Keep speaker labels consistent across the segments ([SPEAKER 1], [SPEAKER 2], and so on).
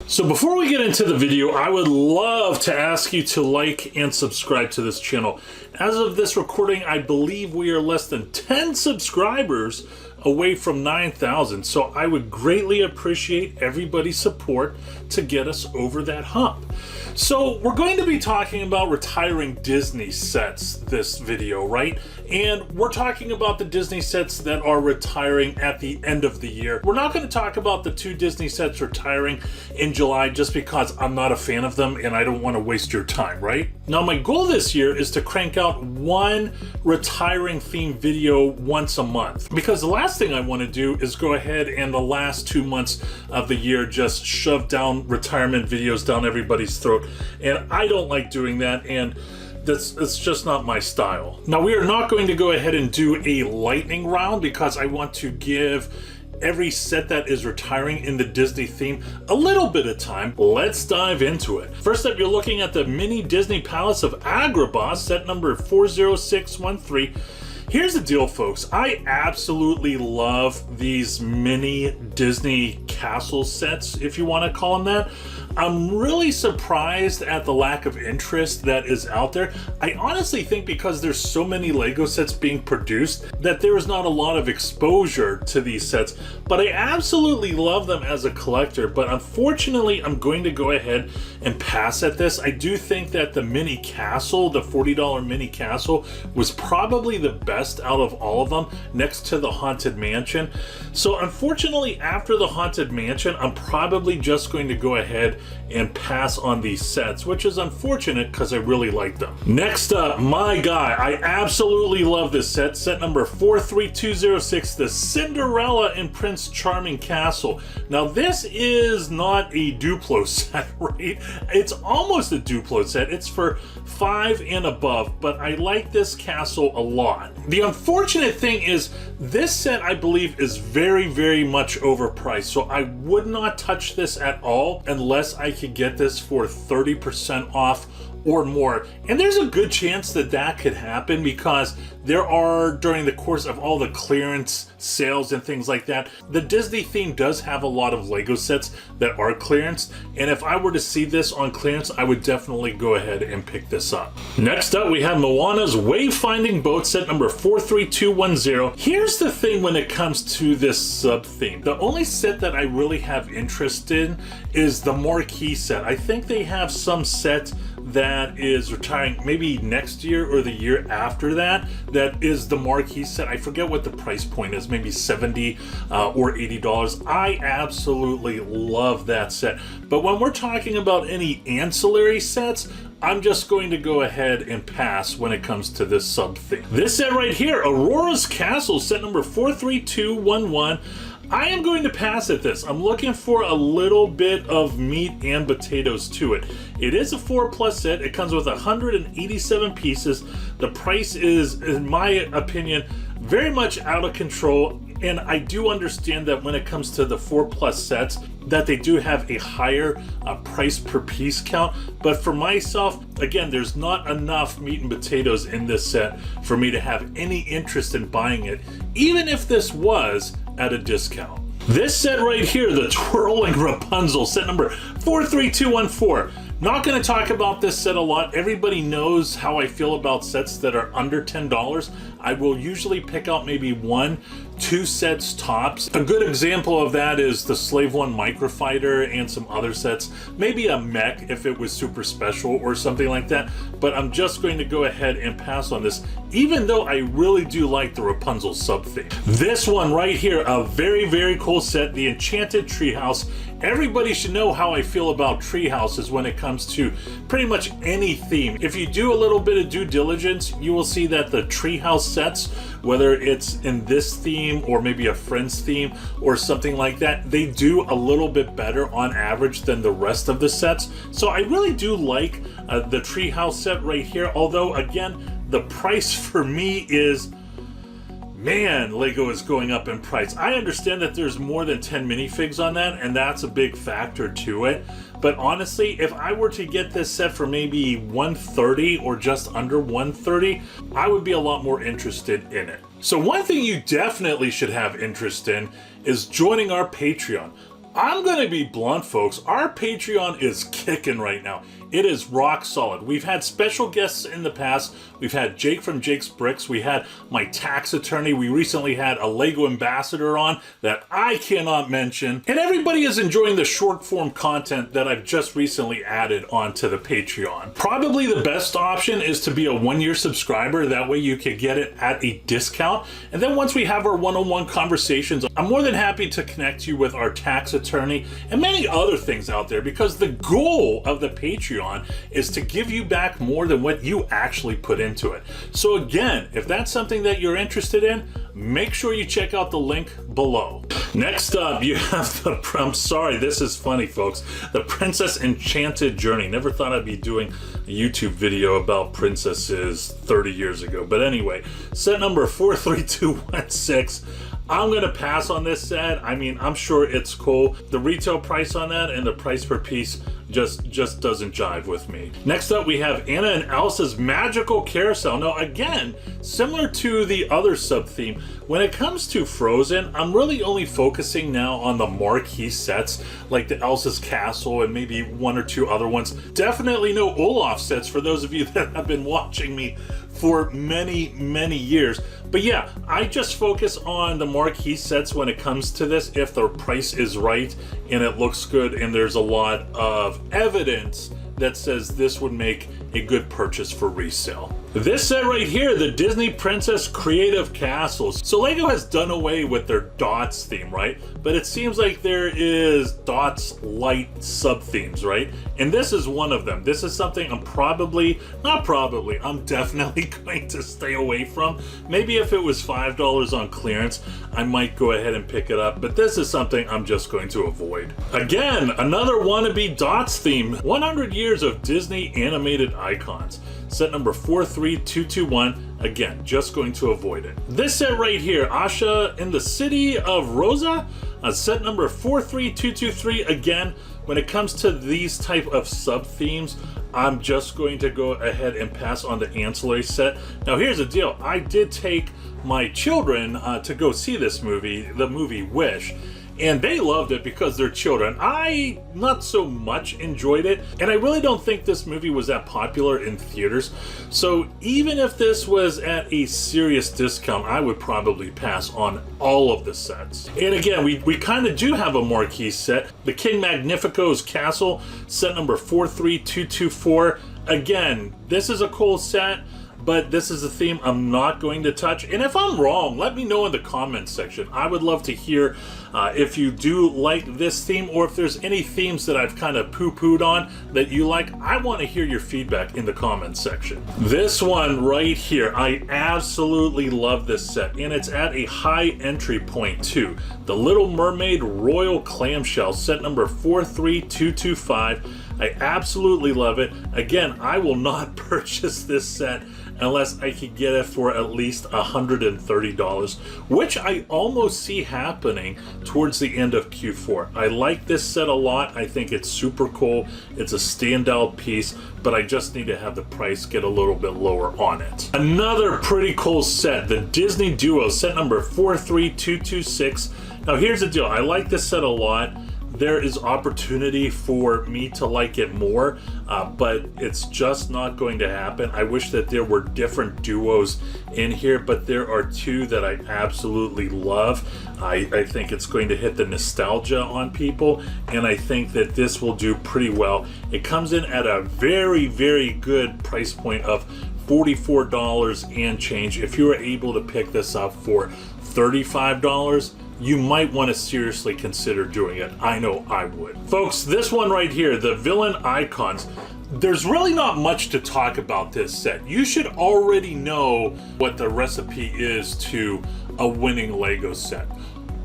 [SPEAKER 1] So before we get into the video, I would love to ask you to like and subscribe to this channel. As of this recording, I believe we are less than 10 subscribers away from 9,000. So I would greatly appreciate everybody's support to get us over that hump. So we're going to be talking about retiring Disney sets this video, right? And we're talking about the Disney sets that are retiring at the end of the year. We're not going to talk about the 2 Disney sets retiring in July just because I'm not a fan of them and I don't want to waste your time, right? Now my goal this year is to crank out 1 retiring theme video once a month, because the last thing I want to do is go ahead and the last 2 months of the year just shove down retirement videos down everybody's throat, and I don't like doing that, and it's just not my style. Now we are not going to go ahead and do a lightning round because I want to give every set that is retiring in the Disney theme a little bit of time. Let's dive into it. First up, you're looking at the mini Disney Palace of Agrabah, set number 40613. Here's the deal, folks. I absolutely love these mini Disney castle sets, if you want to call them that. I'm really surprised at the lack of interest that is out there. I honestly think because there's so many LEGO sets being produced that there is not a lot of exposure to these sets, but I absolutely love them as a collector. But unfortunately, I'm going to go ahead and pass at this. I do think that the mini castle, the $40 mini castle, was probably the best out of all of them, next to the Haunted Mansion. So unfortunately, after the Haunted Mansion, I'm probably just going to go ahead and pass on these sets, which is unfortunate because I really like them. Next up, my guy, I absolutely love this set, set number 43206, the Cinderella and Prince Charming Castle. Now this is not a Duplo set, right? It's almost a Duplo set. It's for 5 and above, but I like this castle a lot. The unfortunate thing is this set, I believe, is very, very much overpriced, so I would not touch this at all unless I could get this for 30% off or more. And there's a good chance that that could happen because there are, during the course of all the clearance sales and things like that, the Disney theme does have a lot of LEGO sets that are clearance, and if I were to see this on clearance, I would definitely go ahead and pick this up. Next up, we have Moana's Wayfinding Boat, set number 43210. Here's the thing when it comes to this sub-theme. The only set that I really have interest in is the Marquee set. I think they have some set that is retiring maybe next year or the year after that, that is the Marquee set. I forget what the price point is, maybe $70 or $80. I absolutely love that set. But when we're talking about any ancillary sets, I'm just going to go ahead and pass when it comes to this sub theme. This set right here, Aurora's Castle, set number 43211. I am going to pass at this. I'm looking for a little bit of meat and potatoes to it. It is a 4+ set. It comes with 187 pieces. The price is, in my opinion, very much out of control. And I do understand that when it comes to the 4+ sets, that they do have a higher price per piece count. But for myself, again, there's not enough meat and potatoes in this set for me to have any interest in buying it, even if this was at a discount. This set right here, the Twirling Rapunzel, set number 43214. Not going to talk about this set a lot. Everybody knows how I feel about sets that are under $10. I will usually pick out maybe 1-2 sets tops. A good example of that is the Slave One Microfighter and some other sets. Maybe a mech if it was super special or something like that. But I'm just going to go ahead and pass on this, even though I really do like the Rapunzel sub-theme. This one right here, a very, very cool set, the Enchanted Treehouse. Everybody should know how I feel about tree houses when it comes to pretty much any theme. If you do a little bit of due diligence, you will see that the treehouse sets, whether it's in this theme or maybe a Friends theme or something like that, they do a little bit better on average than the rest of the sets. So I really do like the treehouse set right here, although again, the price for me is, man, LEGO is going up in price. I understand that there's more than 10 minifigs on that, and that's a big factor to it. But honestly, if I were to get this set for maybe $130 or just under $130, I would be a lot more interested in it. So one thing you definitely should have interest in is joining our Patreon. I'm gonna be blunt, folks. Our Patreon is kicking right now. It is rock solid. We've had special guests in the past. We've had Jake from Jake's Bricks. We had my tax attorney. We recently had a LEGO ambassador on that I cannot mention. And everybody is enjoying the short form content that I've just recently added onto the Patreon. Probably the best option is to be a 1-year subscriber. That way you can get it at a discount. And then once we have our one-on-one conversations, I'm more than happy to connect you with our tax attorney and many other things out there, because the goal of the Patreon is to give you back more than what you actually put into it. So again, if that's something that you're interested in, make sure you check out the link below. Next up, you have the, I'm sorry, this is funny, folks, the Princess Enchanted Journey. Never thought I'd be doing a YouTube video about princesses 30 years ago. But anyway, set number 43216. I'm gonna pass on this set. I mean, I'm sure it's cool. The retail price on that and the price per piece just doesn't jive with me. Next up, we have Anna and Elsa's Magical Carousel. Now again, similar to the other sub-theme, when it comes to Frozen, I'm really only focusing now on the marquee sets, like the Elsa's Castle and maybe 1 or 2 other ones. Definitely no Olaf sets for those of you that have been watching me for many years. But yeah, I just focus on the marquee sets when it comes to this, if the price is right and it looks good and there's a lot of evidence that says this would make a good purchase for resale. This set right here, the Disney Princess Creative Castles. So LEGO has done away with their dots theme, right? But it seems like there is dots light sub themes, right? And this is one of them. This is something I'm I'm definitely going to stay away from. Maybe if it was $5 on clearance, I might go ahead and pick it up, but this is something I'm just going to avoid. Again, another wannabe dots theme, 100 years of Disney animated icons. Set number 43221, again, just going to avoid it. This set right here, Asha in the City of Rosa, set number 43223, again, when it comes to these type of sub-themes, I'm just going to go ahead and pass on the Ancillary set. Now here's the deal, I did take my children to go see this movie, the movie Wish, and they loved it because they're children. I not so much enjoyed it, and I really don't think this movie was that popular in theaters. So even if this was at a serious discount, I would probably pass on all of the sets. And again, we kind of do have a marquee set. The King Magnifico's Castle, set number 43224. Again, this is a cool set, but this is a theme I'm not going to touch. And if I'm wrong, let me know in the comments section. I would love to hear if you do like this theme, or if there's any themes that I've kind of poo-pooed on that you like. I want to hear your feedback in the comments section. This one right here, I absolutely love this set, and it's at a high entry point too. The Little Mermaid Royal Clamshell, set number 43225. I absolutely love it. Again, I will not purchase this set unless I could get it for at least $130, which I almost see happening towards the end of Q4. I like this set a lot. I think it's super cool. It's a standout piece, but I just need to have the price get a little bit lower on it. Another pretty cool set, the Disney Duo, set number 43226. Now here's the deal, I like this set a lot. There is opportunity for me to like it more, but it's just not going to happen. I wish that there were different duos in here, but there are 2 that I absolutely love. I think it's going to hit the nostalgia on people, and I think that this will do pretty well. It comes in at a very good price point of $44 and change. If you were able to pick this up for $35, you might want to seriously consider doing it. I know I would. Folks, this one right here, the Villain Icons, there's really not much to talk about this set. You should already know what the recipe is to a winning LEGO set.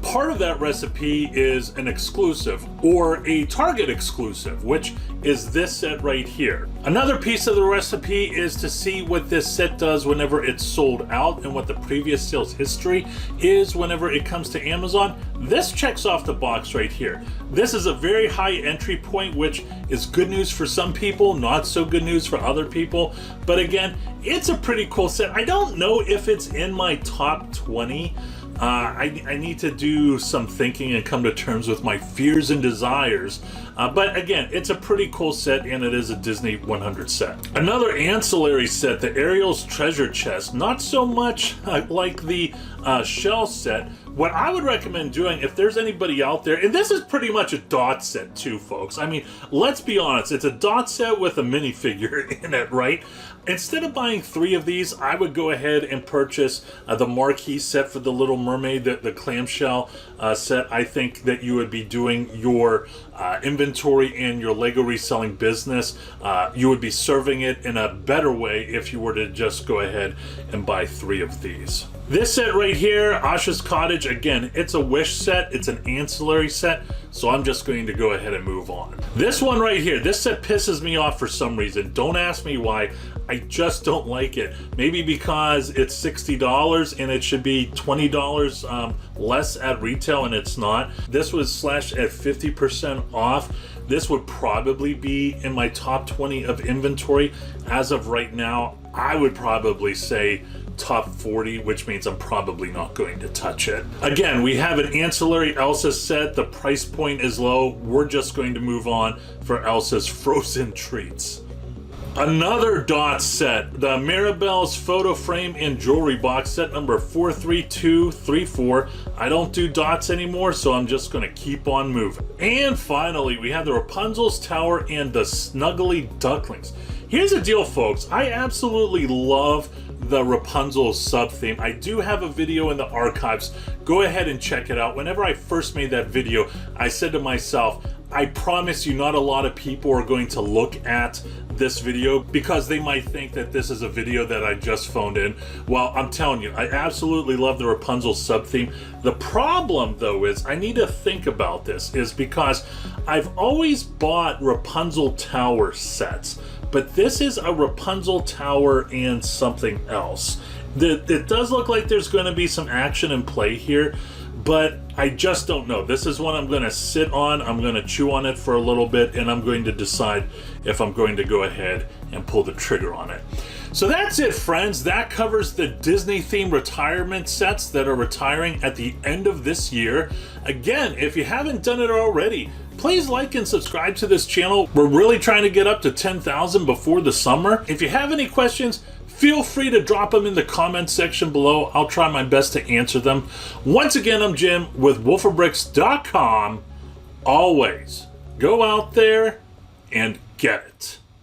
[SPEAKER 1] Part of that recipe is an exclusive or a Target exclusive, which is this set right here. Another piece of the recipe is to see what this set does whenever it's sold out and what the previous sales history is whenever it comes to Amazon. This checks off the box right here. This is a very high entry point, which is good news for some people, not so good news for other people. But again, it's a pretty cool set. I don't know if it's in my top 20 I need to do some thinking and come to terms with my fears and desires. But again, it's a pretty cool set, and it is a Disney 100 set. Another ancillary set, the Ariel's Treasure Chest. Not so much like the shell set. What I would recommend doing, if there's anybody out there, and this is pretty much a dot set too, folks. I mean, let's be honest, it's a dot set with a minifigure in it, right? Instead of buying 3 of these, I would go ahead and purchase the marquee set for the Little Mermaid, the clamshell set. I think that you would be doing your inventory and your LEGO reselling business. You would be serving it in a better way if you were to just go ahead and buy 3 of these. This set right here, Asha's Cottage, again, it's a wish set. It's an ancillary set, so I'm just going to go ahead and move on. This one right here, this set pisses me off for some reason. Don't ask me why. I just don't like it. Maybe because it's $60 and it should be $20 less at retail, and it's not. This was slashed at 50% off. This would probably be in my top 20 of inventory. As of right now, I would probably say top 40, which means I'm probably not going to touch it. Again, we have an ancillary Elsa set. The price point is low. We're just going to move on for Elsa's Frozen Treats. Another dot set, the Mirabelle's photo frame and jewelry box, set number 43234. I don't do dots anymore, so I'm just going to keep on moving. And finally, we have the Rapunzel's Tower and the Snuggly Ducklings. Here's the deal, folks. I absolutely love the Rapunzel sub-theme. I do have a video in the archives. Go ahead and check it out. Whenever I first made that video, I said to myself, I promise you not a lot of people are going to look at this video because they might think that this is a video that I just phoned in. Well, I'm telling you, I absolutely love the Rapunzel sub-theme. The problem, though, is I need to think about this, is because I've always bought Rapunzel Tower sets, but this is a Rapunzel Tower and something else. It does look like there's going to be some action and play here, but I just don't know. This is one I'm going to sit on. I'm going to chew on it for a little bit, and I'm going to decide if I'm going to go ahead and pull the trigger on it. So that's it, friends. That covers the Disney-themed retirement sets that are retiring at the end of this year. Again, if you haven't done it already, please like and subscribe to this channel. We're really trying to get up to 10,000 before the summer. If you have any questions, feel free to drop them in the comments section below. I'll try my best to answer them. Once again, I'm Jim with wolfofbricks.com. Always go out there and get it.